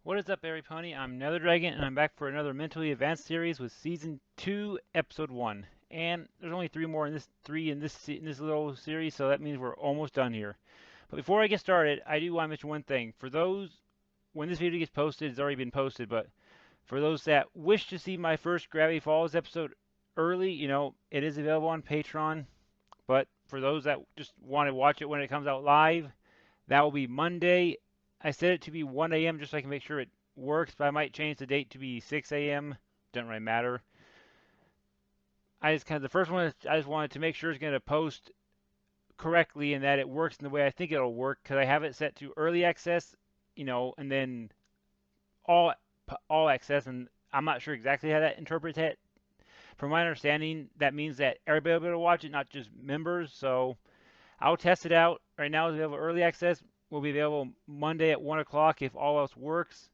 What is up, Berry Pony? I'm Nether Dragon, and I'm back for another Mentally Advanced series with Season 2, Episode 1. And there's only three in this little series, so that means we're almost done here. But before I get started, I do want to mention one thing. For those, when this video gets posted, it's already been posted, but for those that wish to see my first Gravity Falls episode early, it is available on Patreon. But for those that just want to watch it when it comes out live, that will be Monday. I set it to be 1 a.m. just so I can make sure it works, but I might change the date to be 6 a.m. Doesn't really matter. The first one, I just wanted to make sure it's going to post correctly and that it works in the way I think it'll work because I have it set to early access, and then all all access, and I'm not sure exactly how that interprets it. From my understanding, that means that everybody will be able to watch it, not just members. So I'll test it out. Right now it's available early access. Will be available Monday at 1 o'clock if all else works.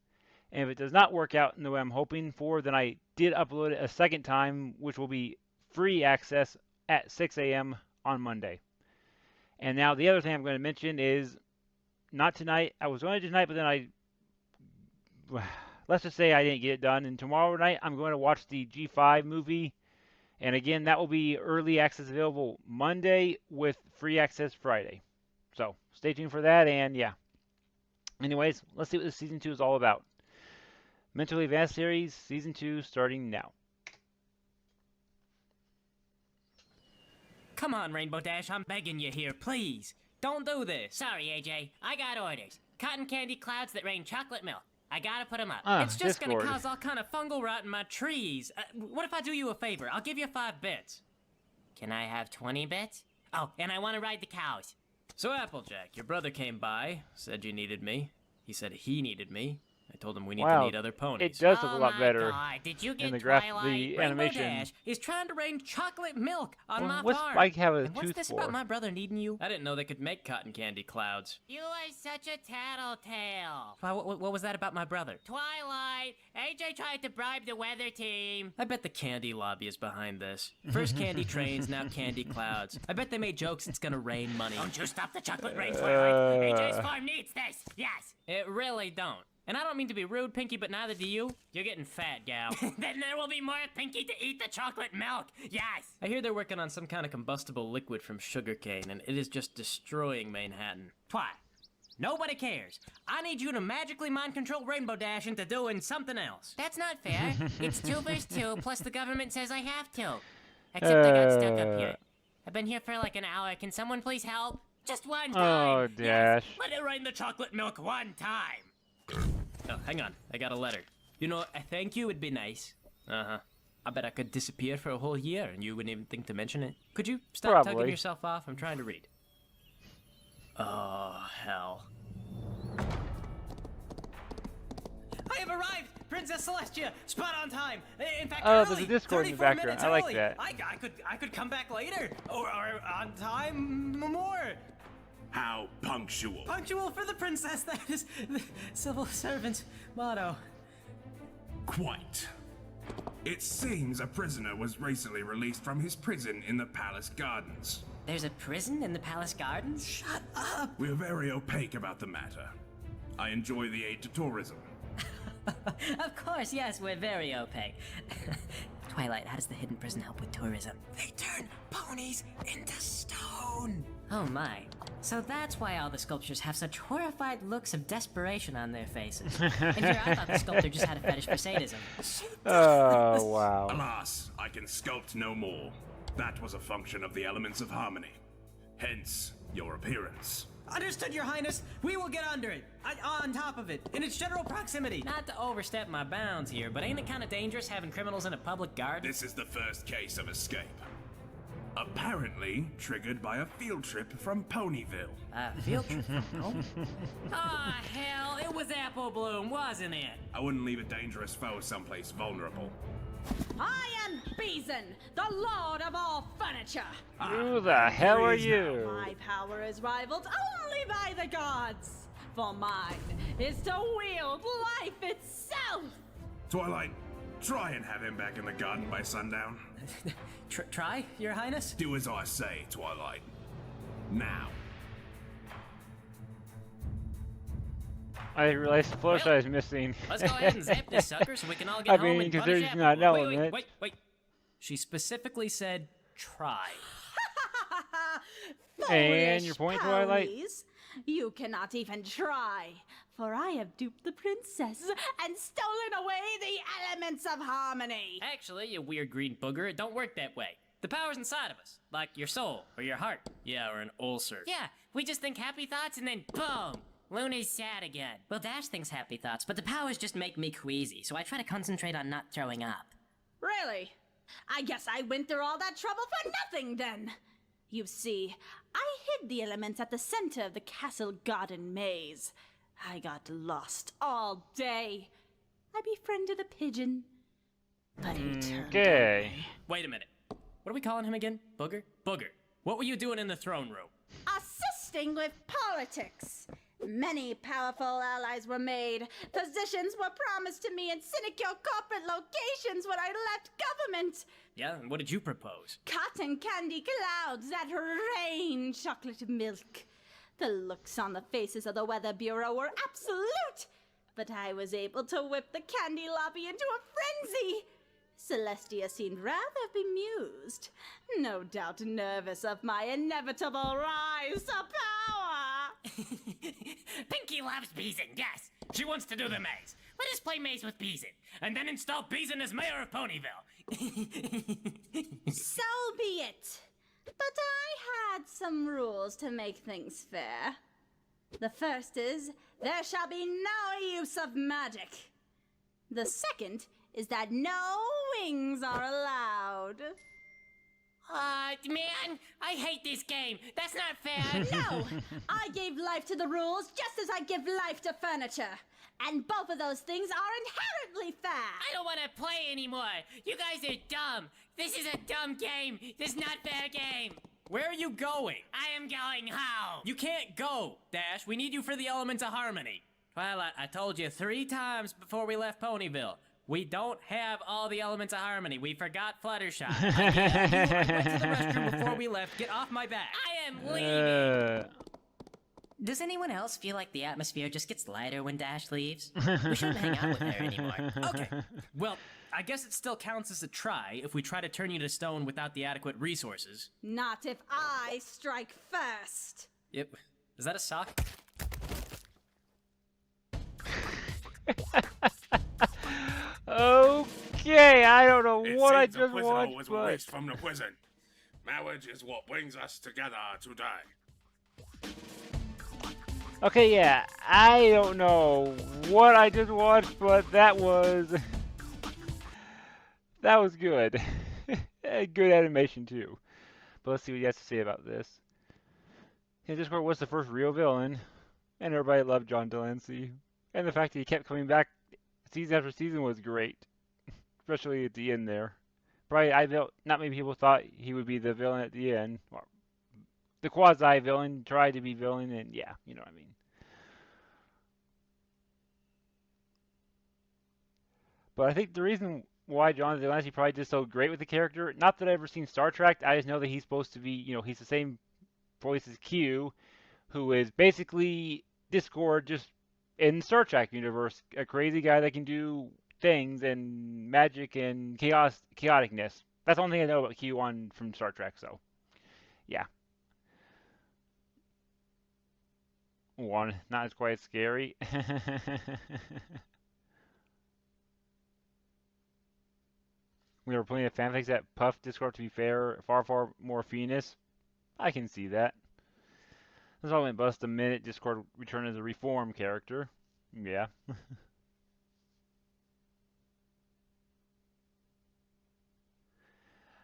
And if it does not work out in the way I'm hoping for, then I did upload it a second time, which will be free access at 6 a.m. on Monday. And now the other thing I'm going to mention is not tonight. I was going to do tonight, but then let's just say I didn't get it done. And tomorrow night I'm going to watch the G5 movie. And again, that will be early access available Monday with free access Friday. So stay tuned for that, and yeah. Anyways, let's see what this Season 2 is all about. Mentally Advanced Series, Season 2, starting now. Come on, Rainbow Dash, I'm begging you here, please. Don't do this. Sorry, AJ. I got orders. Cotton candy clouds that rain chocolate milk. I gotta put them up. It's just Discord. gonna cause all kind of fungal rot in my trees. What if I do you a favor? I'll give you 5 bits. Can I have 20 bits? Oh, and I want to ride the cows. So, Applejack, your brother came by, said you needed me. He said he needed me. I told him we need to meet other ponies. It does look a lot my better God. Did you get in the Twilight? the animation. Rainbow Dash is trying to rain chocolate milk on my What's farm. Spike have a And what's tooth this for? about my brother needing you? I didn't know they could make cotton candy clouds. You are such a tattletale. What was that about my brother? Twilight, AJ tried to bribe the weather team. I bet the candy lobby is behind this. First candy trains, now candy clouds. I bet they made jokes it's gonna rain money. Don't you stop the chocolate rain, Twilight. AJ's farm needs this. Yes. It really don't. And I don't mean to be rude, Pinky, but neither do you. You're getting fat, gal. Then there will be more Pinky to eat the chocolate milk. Yes. I hear they're working on some kind of combustible liquid from sugarcane, and it is just destroying Manhattan. Twi. Nobody cares. I need you to magically mind control Rainbow Dash into doing something else. That's not fair. It's 2 versus 2, plus the government says I have to. Except I got stuck up here. I've been here for like an hour. Can someone please help? Just one time. Oh, Dash. Yes. Let it rain the chocolate milk one time. Oh, hang on. I got a letter. You know, a thank you would be nice. Uh-huh. I bet I could disappear for a whole year and you wouldn't even think to mention it. Could you stop tugging Probably. yourself off? I'm trying to read. Oh, hell. I have arrived! Princess Celestia! Spot on time! In fact, Oh, early! there's a Discord in the 34 background. minutes I like early. that. I could come back later! Or on time more! How punctual. Punctual for the princess, that is the civil servant's motto. Quite. It seems a prisoner was recently released from his prison in the palace gardens. There's a prison in the palace gardens? Shut up! We're very opaque about the matter. I enjoy the aid to tourism. Of course, yes, we're very opaque. Twilight, how does the hidden prison help with tourism? They turn ponies into stone! Oh my. So that's why all the sculptures have such horrified looks of desperation on their faces. And here I thought the sculptor just had a fetish for sadism. Oh, wow. Alas, I can sculpt no more. That was a function of the elements of harmony. Hence, your appearance. Understood, Your Highness. We will get under it. On top of it. In its general proximity. Not to overstep my bounds here, but ain't it kind of dangerous having criminals in a public garden? This is the first case of escape. Apparently triggered by a field trip from Ponyville. Field trip. Oh. Ah, hell, it was Apple Bloom, wasn't it? I wouldn't leave a dangerous foe someplace vulnerable. I am Beeson, the lord of all furniture. Who the hell are Please you? My power is rivaled only by the gods. For mine is to wield life itself. Twilight, try and have him back in the garden by sundown. Try, Your Highness? Do as I say, Twilight. Now. I didn't realize Fluttershy is missing. Let's go ahead and zap this sucker so we can all I get home mean, and 'cause punish there's Apple not an Boy. element. Wait. She specifically said try. And your Foolish point, Twilight? ponies. You cannot even try, for I have duped the princess and stolen away the elements of harmony. Actually, you weird green booger, it don't work that way. The power's inside of us, like your soul or your heart. Yeah, or an ulcer. Yeah, we just think happy thoughts and then boom! Luna's sad again. Well, Dash thinks happy thoughts, but the powers just make me queasy, so I try to concentrate on not throwing up. Really? I guess I went through all that trouble for nothing then. You see, I hid the elements at the center of the castle garden maze. I got lost all day. I befriended a pigeon, but he turned Okay. on me. Wait a minute. What are we calling him again? Booger? Booger. What were you doing in the throne room? Assisting with politics. Many powerful allies were made. Positions were promised to me in sinecure corporate locations when I left government. Yeah, and what did you propose? Cotton candy clouds that rain chocolate milk. The looks on the faces of the Weather Bureau were absolute. But I was able to whip the candy lobby into a frenzy. Celestia seemed rather bemused, no doubt nervous of my inevitable rise to power. Pinky loves Beezin, yes! She wants to do the maze. Let us play maze with Beezin, and then install Beezin as mayor of Ponyville. So be it. But I had some rules to make things fair. The first is, there shall be no use of magic. The second is that no wings are allowed. Man, I hate this game. That's not fair. No! I gave life to the rules just as I give life to furniture. And both of those things are inherently fair. I don't want to play anymore. You guys are dumb. This is a dumb game. This is not fair game. Where are you going? I am going home. You can't go, Dash. We need you for the elements of harmony. Well, I told you 3 times before we left Ponyville. We don't have all the elements of harmony. We forgot Fluttershy. I went to the restroom before we left. Get off my back. I am leaving. Does anyone else feel like the atmosphere just gets lighter when Dash leaves? We shouldn't hang out with her anymore. Okay. Well, I guess it still counts as a try if we try to turn you to stone without the adequate resources. Not if I strike first. Yep. Is that a sock? Okay, I don't know It what I seems a just prisoner watched, was but released from the prison. Marriage is what brings us together today. okay, yeah, I don't know what I just watched, but that was good. Good animation too. But let's see what he has to say about this. His Discord was the first real villain, and everybody loved John Delancey. And the fact that he kept coming back season after season was great, especially at the end there. Probably, not many people thought he would be the villain at the end. Or the quasi-villain tried to be villain, and yeah, you know what I mean. But I think the reason why John Delancey probably did so great with the character, not that I've ever seen Star Trek, I just know that he's supposed to be, he's the same voice as Q, who is basically Discord just in Star Trek universe, a crazy guy that can do things and magic and chaoticness. That's the only thing I know about Q from Star Trek, so yeah. One, not as quite scary. We were plenty of fanfics that puff Discord to be far more fiendish. I can see that. This all went bust the minute Discord returned as a reform character. Yeah.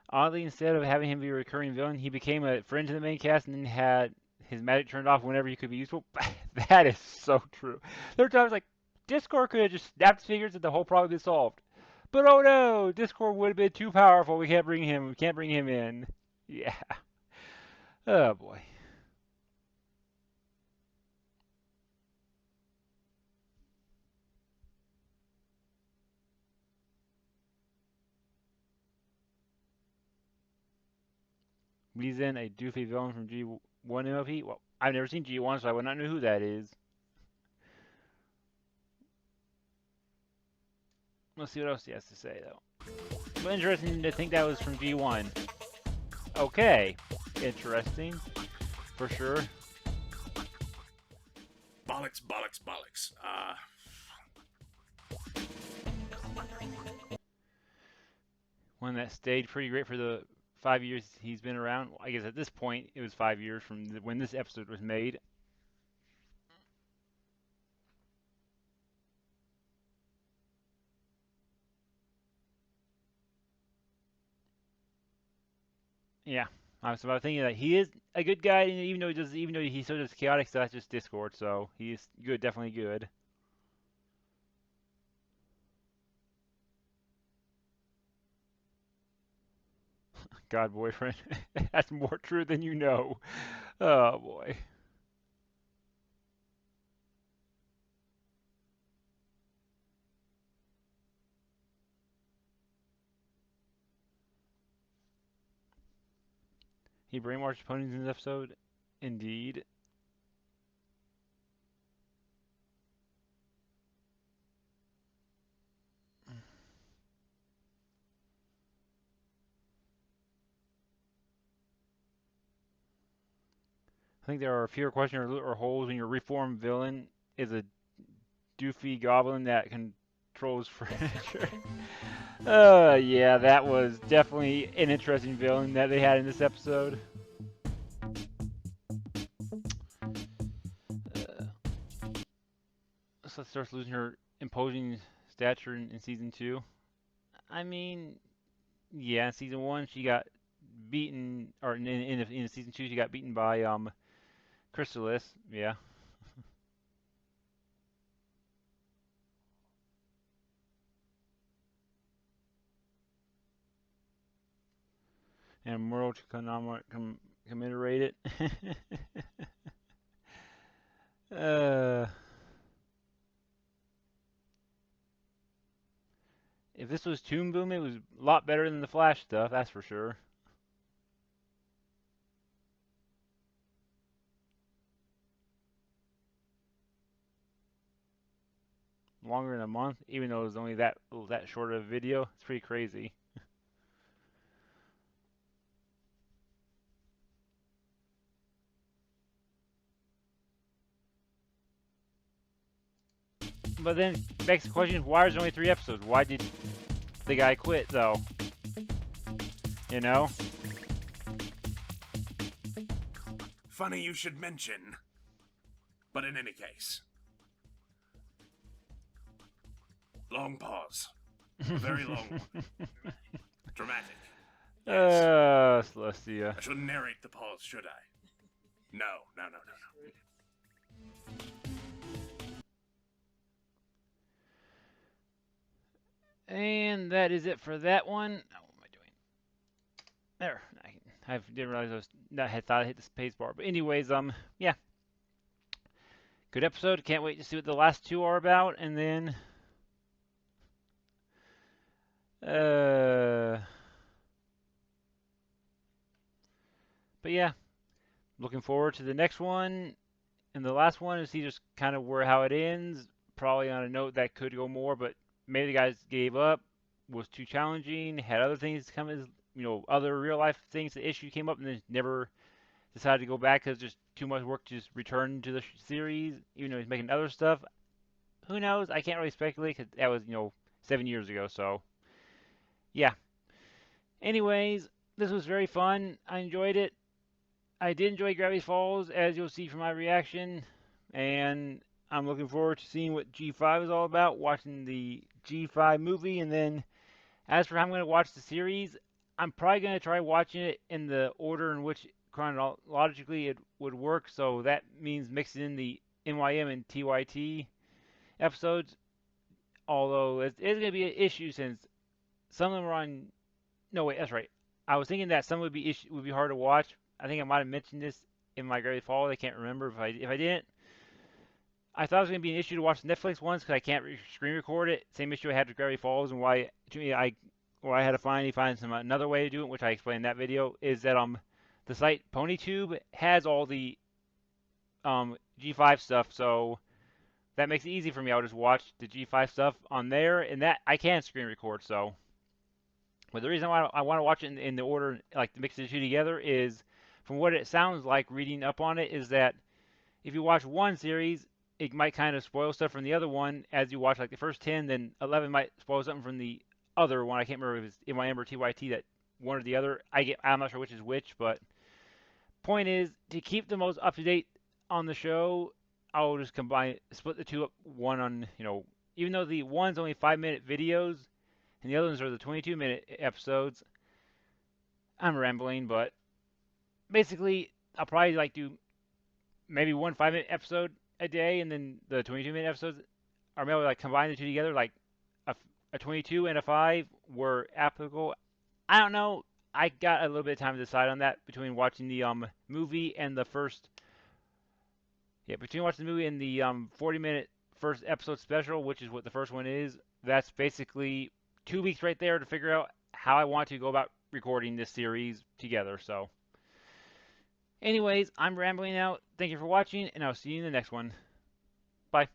Oddly, instead of having him be a recurring villain, he became a friend to the main cast and then had his magic turned off whenever he could be useful. That is so true. There are times like Discord could have just snapped his fingers and the whole problem would be solved. But oh no, Discord would have been too powerful. We can't bring him in. Yeah. Oh boy. Reason a doofy villain from G1 MLP? Well, I've never seen G1, so I would not know who that is. Let's see what else he has to say, though. But interesting to think that was from G1. Okay. Interesting. For sure. Bollocks, bollocks, bollocks. One that stayed pretty great for the 5 years he's been around. I guess at this point, it was 5 years from when this episode was made. Yeah, I was about thinking that he is a good guy, and even though he still does chaotic stuff, that's just Discord. So he's good, definitely good. God, boyfriend, that's more true than you know. Oh boy. He brainwashed ponies in this episode, indeed. I think there are fewer questions or holes when your reformed villain is a doofy goblin that controls furniture. Yeah, that was definitely an interesting villain that they had in this episode. So starts losing her imposing stature in season 2. I mean, yeah, in season 1 she got beaten, or in season 2 she got beaten by Chrysalis. Yeah. And Moro to commemorate it. If this was Toon Boom, it was a lot better than the Flash stuff, that's for sure. Longer than a month, even though it was only that short of a video. It's pretty crazy. But then begs the question: why is there only 3 episodes? Why did the guy quit, though? You know? Funny you should mention. But in any case. Long pause. A very long one. Dramatic. Celestia. I shouldn't narrate the pause, should I? No. And that is it for that one. Oh, what am I doing? There. I didn't realize I thought I hit the space bar. But anyways, yeah. Good episode. Can't wait to see what the last 2 are about. And then but yeah, looking forward to the next one. And the last one is see just kind of how it ends. Probably on a note that could go more, but maybe the guys gave up, was too challenging, had other things come as, other real life things, the issue came up, and then never decided to go back because just too much work to just return to the series, even though he's making other stuff. Who knows? I can't really speculate because that was, 7 years ago, so yeah. Anyways, this was very fun. I enjoyed it. I did enjoy Gravity Falls, as you'll see from my reaction, and I'm looking forward to seeing what G5 is all about, watching the G5 movie, and then as for how I'm going to watch the series, I'm probably going to try watching it in the order in which chronologically it would work, so that means mixing in the NYM and TYT episodes, although it's going to be an issue since some of them are on... No, wait, that's right. I was thinking that some would be hard to watch. I think I might have mentioned this in my Gravity Falls. I can't remember if I didn't. I thought it was going to be an issue to watch the Netflix ones because I can't screen record it. Same issue I had with Gravity Falls, and why I had to find another way to do it, which I explained in that video, is that the site PonyTube has all the G5 stuff. So that makes it easy for me. I'll just watch the G5 stuff on there, and that I can screen record. So, but the reason why I want to watch it in the order, like to mix the two together, is from what it sounds like reading up on it, is that if you watch one series, it might kind of spoil stuff from the other one as you watch like the first 10, then 11 might spoil something from the other one. I can't remember if it's MIM or TYT, that one or the other. I'm not sure which is which, but point is to keep the most up to date on the show, I'll just split the two up. One on, even though the one's only 5-minute videos and the other ones are the 22-minute episodes. I'm rambling, but basically I'll probably like do maybe one 5-minute episode a day, and then the 22-minute episodes, or maybe like combine the two together, like a 22 and a 5 were applicable. I don't know. I got a little bit of time to decide on that between watching the movie and the first. Yeah, between watching the movie and the 40-minute first episode special, which is what the first one is. That's basically 2 weeks right there to figure out how I want to go about recording this series together. So, anyways, I'm rambling out. Thank you for watching, and I'll see you in the next one. Bye.